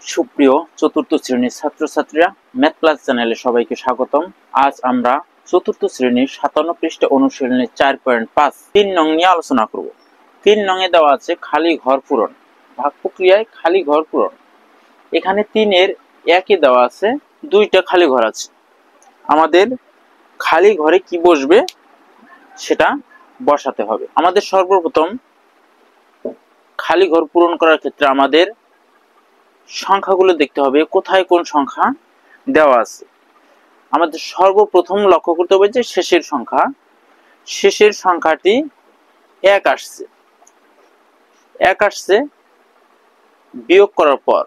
সুপ্রিয় চতুর্থ শ্রেণীর ছাত্রছাত্রীরা, ম্যাথ ক্লাস চ্যানেলে সবাইকে স্বাগতম। আজ আমরা চতুর্থ শ্রেণীর 57 পৃষ্ঠা অনুশীলনের 4.5 3 নং নিয়ে আলোচনা করব। 3 নং এ দেওয়া আছে খালি ঘর পূরণ, ভাগ প্রক্রিয়ায় খালি ঘর পূরণ। এখানে 3 এর 1 এ দেওয়া আছে দুইটা খালি ঘর আছে। আমাদের খালি ঘরে কি বসবে সেটা বসাতে হবে। আমাদের সর্বপ্রথম খালি ঘর পূরণ করার ক্ষেত্রে আমাদের সংখ্যাগুলো দেখতে হবে কোথায় কোন সংখ্যা দেওয়া আছে। আমাদের সর্বপ্রথম লক্ষ্য করতে হবে যে শেষের সংখ্যাটি 1 আসছে। 1 আসছে বিয়োগ করার পর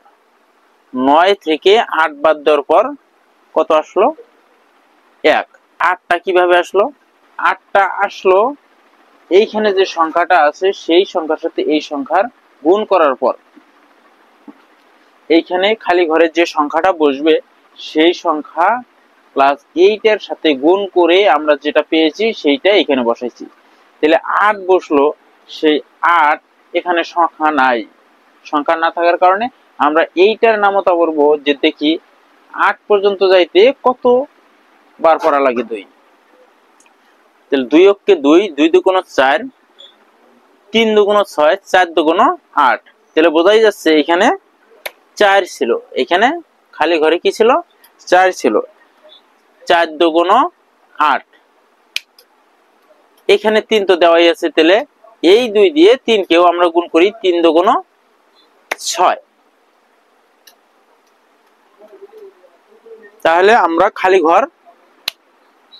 9 থেকে 8 বাদ দেওয়ার পর কত আসলো? 1। 8টা কিভাবে আসলো? 8টা আসলো এইখানে যে সংখ্যাটা আছে সেই সংখ্যার সাথে এই সংখ্যার গুণ করার পর। এইখানে খালি ঘরে যে সংখ্যাটা বসবে সেই সংখ্যা প্লাস 8 এর সাথে গুণ করে আমরা যেটা পেয়েছি সেইটা এখানে বসাইছি। তাহলে 8 বসলো, সেই 8 এখানে সংখ্যা নাই। সংখ্যা না থাকার কারণে আমরা এইটার নামতা করব যে দেখি 8 পর্যন্ত যাইতে কত বার পড়া লাগে 2। তাহলে 2 অক্ষে 2, 2 দুগুণ 4, 3 দুগুণ 6, 4 দুগুণ 8। তাহলে বোঝাই যাচ্ছে এখানে 4 ছিল। এখানে খালি ঘরে কি ছিল? 4 ছিল। 4 দুগুণ 8। এখানে 3 তো দেওয়াই আছে, তাহলে এই 2 দিয়ে 3 কেও আমরা গুণ করি। 3 দুগুণ 6। তাহলে আমরা খালি ঘর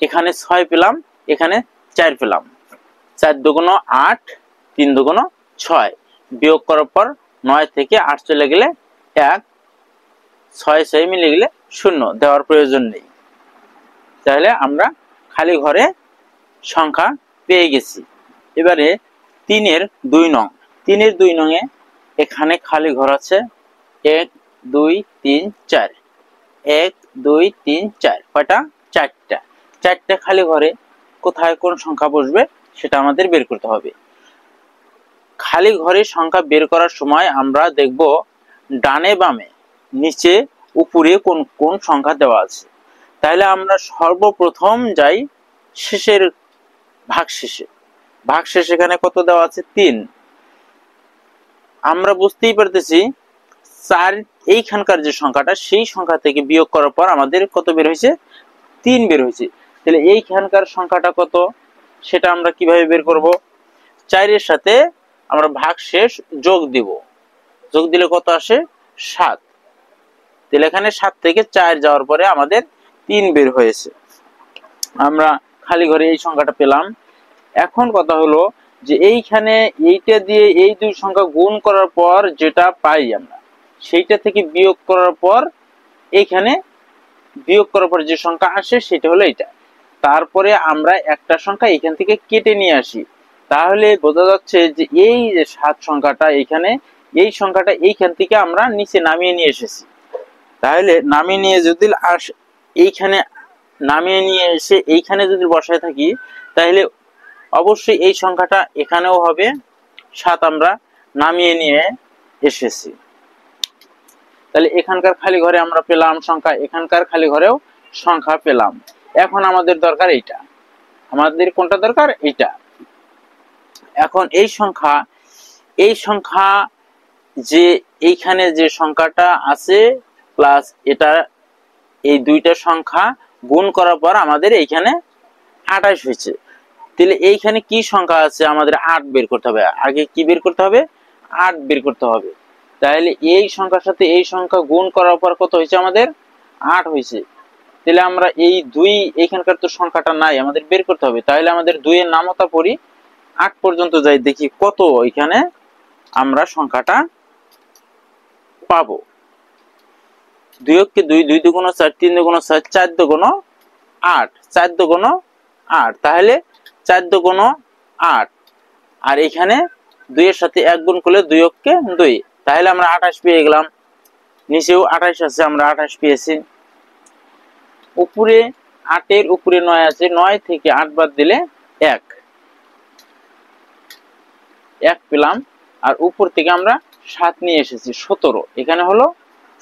এখানে 6 পেলাম, এখানে 4 পেলাম। 4 দুগুণ 8, 3 দুগুণ 6। বিয়োগ করার পর 9 থেকে 8 চলে গেলে 1, 6 6 মিলে গেলে 0, দেওয়ার প্রয়োজন নেই। তাহলে আমরা খালি ঘরে সংখ্যা পেয়ে গেছি। এবারে 3 এর 2 নং। 3 এর 2 নং এ এখানে খালি ঘর আছে 1 2 3 4। 1 2 3 4। কয়টা? 4টা। 4টা খালি ঘরে কোথায় কোন সংখ্যা বসবে সেটা আমাদের বের করতে হবে। খালি ঘরের সংখ্যা বের করার সময় আমরা দেখব ডানে বামে নিচে উপরে কোন কোন সংখ্যা দেওয়া আছে। তাহলে আমরা সর্বপ্রথম যাই শেষের ভাগশেষে। ভাগশেষ এখানে কত দেওয়া আছে? 3। আমরা বুঝতেই পারতেছি 4 এইখানকার যে সংখ্যাটা সেই সংখ্যা থেকে বিয়োগ করার পর আমাদের কত বের হয়েছে? 3 বের হয়েছে। তাহলে এইখানকার সংখ্যাটা কত সেটা আমরা কিভাবে বের করব? 4 এর সাথে আমরা ভাগশেষ যোগ দিব। যোগ দিলে কত আসে? 7। তাহলে এখানে 7 থেকে 4 যাওয়ার পরে আমাদের 3 বের হয়েছে। আমরা খালি ঘরে এই সংখ্যাটা পেলাম। এখন কথা হলো যে এইখানে এইটা দিয়ে এই দুই সংখ্যা গুণ করার পর যেটা পাই আমরা সেইটা থেকে বিয়োগ করার পর এইখানে বিয়োগ করার পর যে সংখ্যা আসে সেটা হলো এটা। তারপরে আমরা একটা সংখ্যা এখান থেকে কেটে নিয়ে আসি। তাহলে বোঝা যাচ্ছে যে এই যে 7 সংখ্যাটা এখানে, এই সংখ্যাটা এইখান থেকে আমরা নিচে নামিয়ে নিয়ে এসেছি। তাহলে নামিয়ে নিয়ে যদি এইখানে নামিয়ে নিয়ে এসে এইখানে যদি বসায় থাকি তাহলে অবশ্যই এই সংখ্যাটা এখানেও হবে 7। আমরা নামিয়ে নিয়ে এসেছি। তাহলে এখানকার খালি ঘরে আমরা পেলাম সংখ্যা, এখানকার খালি ঘরেও সংখ্যা পেলাম। এখন আমাদের দরকার এইটা। আমাদের কোনটা দরকার? এইটা। এখন এই সংখ্যা যে এইখানে যে সংখ্যাটা আছে প্লাস এটা, এই দুইটা সংখ্যা গুণ করার পর আমাদের এইখানে 28 হয়েছে। তাহলে এইখানে কি সংখ্যা আছে? আমাদের 8 বের করতে হবে। আগে কি বের করতে হবে? 8 বের করতে হবে। তাহলে এই সংখ্যার সাথে এই সংখ্যা গুণ করার পর কত হয়েছে? আমাদের 8 হয়েছে। তাহলে আমরা এই 2 এইখানকার তো সংখ্যাটা নাই, আমাদের বের করতে হবে। তাহলে আমাদের 2 এর নামতা পড়ি, 8 পর্যন্ত যাই, দেখি কত এখানে আমরা সংখ্যাটা পাবো। 2 অক্ষে 2, 2 দুগুণ 4, 3 দুগুণ 6, 4 দুগুণ 8, 4 দুগুণ 8। তাহলে 4 দুগুণ 8 আর এখানে 2 এর সাথে 1 গুণ করলে 2 অক্ষে 2। তাহলে আমরা 28 পেয়ে গেলাম। নিচেও 28 আছে, আমরা 28 পেয়েছি। উপরে 8 এর উপরে 9 আছে, 9 থেকে 8 বাদ দিলে 1 পেলাম। আর উপর থেকে আমরা 7 নিয়ে এসেছি, 17। এখানে হলো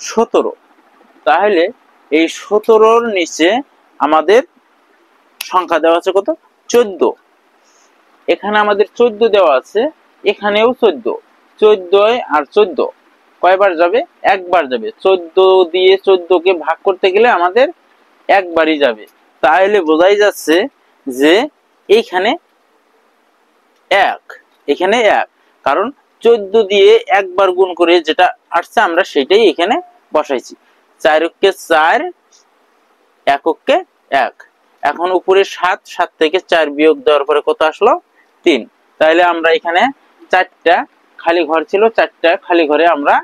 17। তাহলে এই 17-র নিচে আমাদের সংখ্যা দেওয়া আছে কত? 14। এখানে আমাদের 14 দেওয়া আছে, এখানেও 14। 14 আর 14 কয়বার যাবে? একবার যাবে। 14 দিয়ে 14-কে ভাগ করতে গেলে আমাদের একবারই যাবে। তাহলে বোঝাই যাচ্ছে যে এইখানে 1, এখানে 1, কারণ 14 দিয়ে একবার গুণ করে যেটা আসছে আমরা সেটাই এখানে বসাইছি। 4 কে 4, 1 কে 1। এখন উপরে 7, 7 থেকে 4 বিয়োগ দেওয়ার পরে কত আসলো? 3। তাহলে আমরা এখানে 4টা খালি ঘর ছিল, 4টা খালি ঘরে আমরা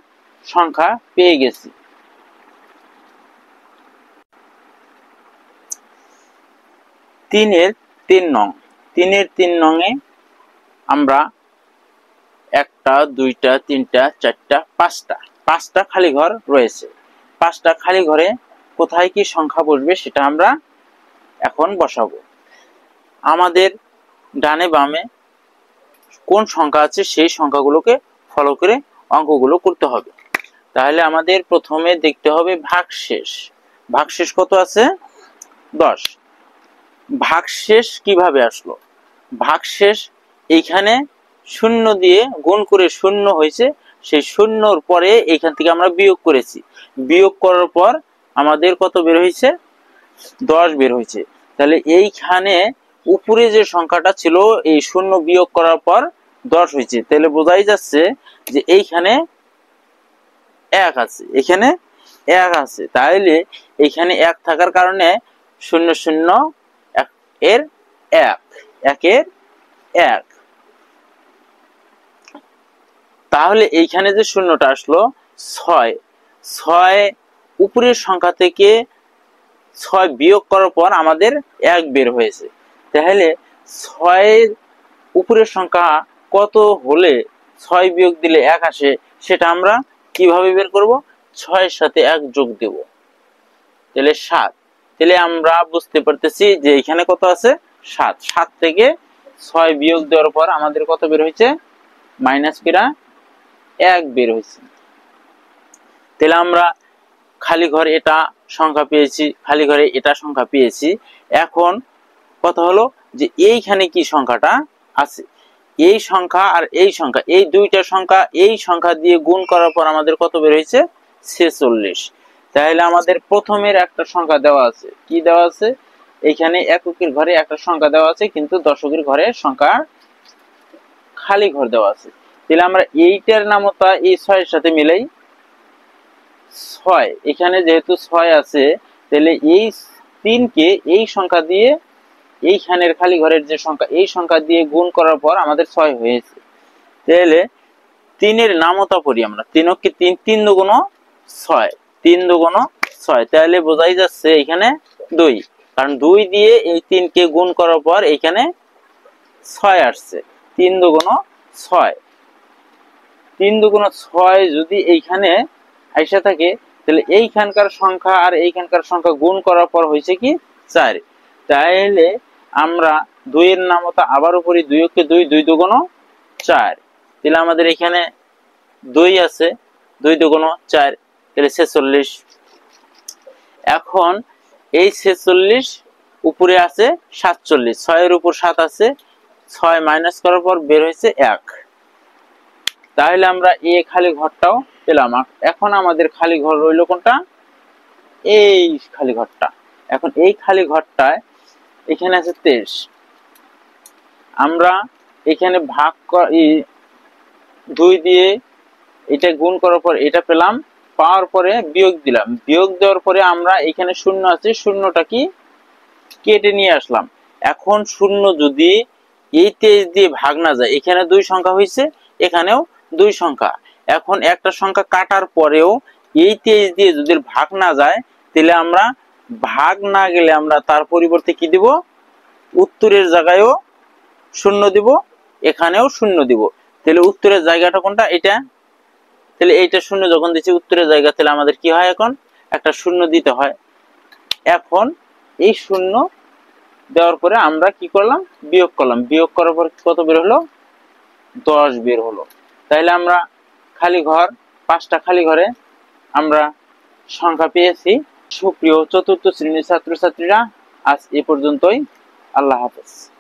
সংখ্যা পেয়ে গেছি। তিনের 3 নং, 3-এর 3 নংয়ে আমরা 1টা 2টা 3টা 4টা 5টা খালি ঘর রয়েছে। 5টা খালি ঘরে কোথায় কি সংখ্যা বসবে সেটা আমরা এখন বসাবো। আমাদের ডানে বামে কোন সংখ্যা আছে সেই সংখ্যাগুলোকে ফলো করে অঙ্কগুলো করতে হবে। তাহলে আমাদের প্রথমে দেখতে হবে ভাগশেষ। ভাগশেষ কত আছে? 10। ভাগশেষ কিভাবে আসলো? ভাগশেষ এইখানে 0 দিয়ে গুণ করে 0 হয়েছে, সেই 0-র পরে এইখান থেকে আমরা বিয়োগ করেছি। বিয়োগ করার পর আমাদের কত বের হয়েছে? 10 বের হয়েছে। তাহলে এইখানে উপরে যে সংখ্যাটা ছিল এই 0 বিয়োগ করার পর 10 হয়েছে। তাহলে বোঝাই যাচ্ছে যে এইখানে 1 আছে, এখানে 1 আছে। তাহলে এইখানে 1 থাকার কারণে 0 0 এর 1, 1-এর 1। তাহলে এইখানে যে 0টা আসলো 6, 6 উপরের সংখ্যা থেকে 6 বিয়োগ করার পর আমাদের 1 বের হয়েছে। তাহলে 6-এর উপরের সংখ্যা কত হলে 6 বিয়োগ দিলে 1 আসে সেটা আমরা কিভাবে বের করব? 6-এর সাথে 1 যোগ দেব, তাহলে 7। তাহলে আমরা বুঝতে পারতেছি যে এখানে কত আছে? 7। 7 থেকে 6 বিয়োগ দেওয়ার পর আমাদের কত বের হয়েছে? মাইনাস কিরা 1 বের হয়েছে। তাহলে আমরা খালি ঘরে এটা সংখ্যা পেয়েছি, খালি ঘরে এটা সংখ্যা পেয়েছি। এখন কথা হলো যে এইখানে কি সংখ্যাটা আছে? এই সংখ্যা আর এই সংখ্যা, এই দুইটা সংখ্যা এই সংখ্যা দিয়ে গুণ করার পর আমাদের কত বের হয়েছে? 46। তাহলে আমাদের প্রথমের একটা সংখ্যা দেওয়া আছে। কি দেওয়া আছে? এইখানে এককের ঘরে একটা সংখ্যা দেওয়া আছে, কিন্তু দশকের ঘরে সংখ্যা খালি ঘর দেওয়া আছে। তাহলে আমরা এইটার নামতা এই 6-এর সাথে মিলাই। 6 এখানে যেহেতু 6 আছে, তাহলে এই 3-কে এই সংখ্যা দিয়ে এইখানের খালি ঘরের যে সংখ্যা এই সংখ্যা দিয়ে গুণ করার পর আমাদের 6 হয়েছে। তাহলে 3-এর নামতা পড়ি আমরা। 3-কে 3, 3 দুগুণ 6, 3 দুগুণ 6। তাহলে বোঝাই যাচ্ছে এখানে 2, কারণ 2 দিয়ে এই 3-কে গুণ করার পর এখানে 6 আসছে। 3 দুগুণ 6, 3 দুগুণ 6 যদি এইখানে আইসা থাকে, তাহলে এইখানকার সংখ্যা আর এইখানকার সংখ্যা গুণ করার পর হয়েছে কি? 4। তাহলে আমরা 2-এর নামতা আবার উপরে 2-কে 2, 2 দুগুণ 4। তাহলে আমাদের এখানে 2 আছে, 2 দুগুণ 4, তাহলে 46। এখন এই 46 উপরে আছে 47, 6-এর উপর 7 আছে, 6 মাইনাস করার পর বের হয়েছে 1। তাহলে আমরা এই খালি ঘরটাও পেলাম। এখন আমাদের খালি ঘর রইল কোনটা? এই খালি ঘরটা। এখন এই খালি ঘরটায় এখানে আছে 23। আমরা এখানে ভাগ 2 দিয়ে এটা গুণ করার পর এটা পেলাম, পাওয়ার পরে বিয়োগ দিলাম। বিয়োগ দেওয়ার পরে আমরা এখানে 0 আছে, 0টা কি কেটে নিয়ে আসলাম। এখন 0 যদি এই 23 দিয়ে ভাগ না যায়, এখানে 2 সংখ্যা হয়েছে, এখানেও 2 সংখ্যা। এখন একটা সংখ্যা কাটার পরেও এই 23 দিয়ে যদি ভাগ না যায়, তাহলে আমরা ভাগ না গেলে আমরা তার পরিবর্তে কি দিব? উত্তরের জায়গায়ও 0 দিব, এখানেও 0 দিব। তাহলে উত্তরের জায়গাটা কোনটা? এটা। তাহলে এইটা 0 যখন দিচ্ছি উত্তরের জায়গা, তাহলে আমাদের কি হয়? এখন একটা 0 দিতে হয়। এখন এই 0 দেওয়ার পরে আমরা কি করলাম? বিয়োগ করলাম। বিয়োগ করার পর কত বের হলো? 10 বের হলো। তাহলে আমরা খালি ঘর 5টা খালি ঘরে আমরা সংখ্যা পেয়েছি। সুপ্রিয় চতুর্থ শ্রেণীর ছাত্রছাত্রীরা, আজ এ পর্যন্তই। আল্লাহ হাফেজ।